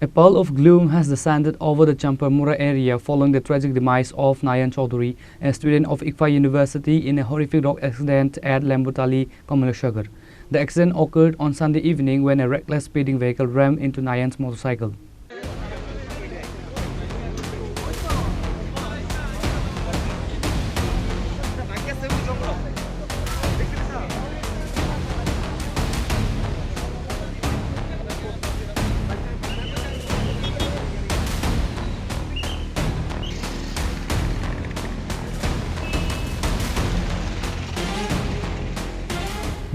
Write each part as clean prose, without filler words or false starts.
A pall of gloom has descended over the Champamura area following the tragic demise of Nayan Chaudhary, a student of ICFA University, in a horrific road accident at Lembutali, Kamalashgar. The accident occurred on Sunday evening when a reckless speeding vehicle rammed into Nayan's motorcycle.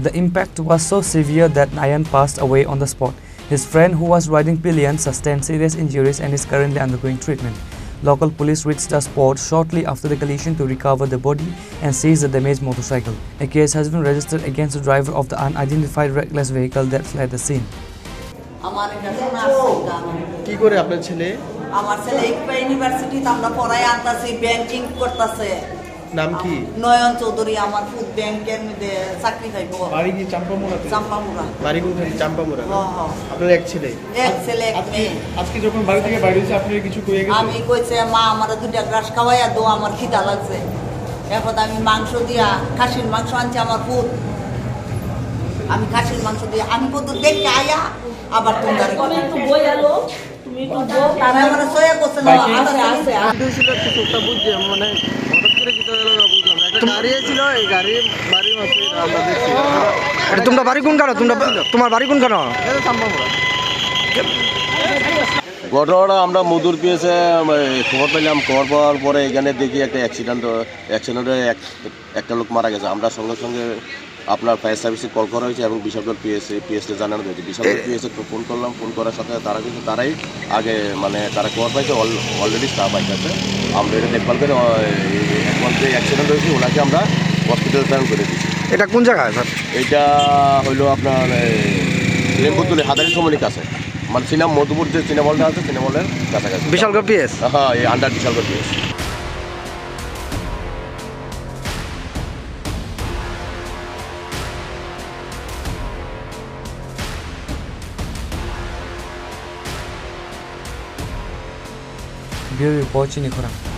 The impact was so severe that Nayan passed away on the spot. His friend, who was riding pillion, sustained serious injuries and is currently undergoing treatment. Local police reached the spot shortly after the collision to recover the body and seize the damaged motorcycle. A case has been registered against the driver of the unidentified reckless vehicle that fled the scene. কি করে আপনার ছেলে? আমার ছেলে ইকফা ইউনিভার্সিটিতে আমরা পড়াই আনতাছি, banking করতেছে। নাম কি? নয়ন চৌধুরী। আমার ফুড ব্যাংকের মধ্যে চাকরি পাইবো। বাড়ি কি চাম্পামুড়াতে? চাম্পামুড়া। বাড়ি কোথায়? চাম্পামুড়া। হ্যাঁ। আপনার এক ছেলে? এক ছেলে এক মেয়ে। আজকে যখন বাড়ি থেকে বাইরে হইছে আপনি কিছু কইয়া গেছেন? আমি কইছে মা আমারে দুইটা গ্রাস খাওয়াইয়া দাও, আমার খিদা লাগছে। এরপর আমি মাংস দিয়া, খাসির মাংস আনছি আমার ফুড। আমি খাসির মাংস দিয়ে আমি কত দেখে আয়া আবার তোমরা একটু বই আলো, তুমি একটু বল। তারা মানে সয়া করছে না, আদারে আছে। ছিল কিছুটা বুঝছে মানে হঠাৎ করে কি হলো না বুঝলাম না। একটা গাড়ি ছিল, এই গাড়ি বাড়ি মাসে আমরা দেখছি। এটা তোমার বাড়ি কোন কারণ? তোমার বাড়ি কোন কারণ? এটা চাম্পামুড়া। ঘটনাটা আমরা মধুর পেয়েছে খবর পেলাম। খবর পাওয়ার পরে এখানে দেখি একটা অ্যাক্সিডেন্টে একটা লোক মারা গেছে। আমরা সঙ্গে সঙ্গে আপনার ফায়ার সার্ভিসে কল করা হয়েছে এবং বিশালগড় পিএসএ জানানো হয়েছে। বিশালগড় পিএসএ ফোন করলাম। ফোন করার সাথে তারা কিন্তু তারাই আগে মানে তারা খবর পাইছে, অলরেডি স্টাফ পাইছে। আমরা এটা দেখভাল করে এখন যে অ্যাক্সিডেন্ট হয়েছে ওনাকে আমরা হসপিটাল প্ল্যান করে দিচ্ছি। এটা কোন জায়গায় স্যার? এটা হইলো আপনার লেম্বুতুলি হাদারি সমনিক আছে, মানে সিনেমা মধুপুর যে সিনেমা আছে সিনেমলের কাছাকাছি। বিশালগড় পিএস? হ্যাঁ, এই under Bishalgarh PS. Bureau report, Chini Khurang.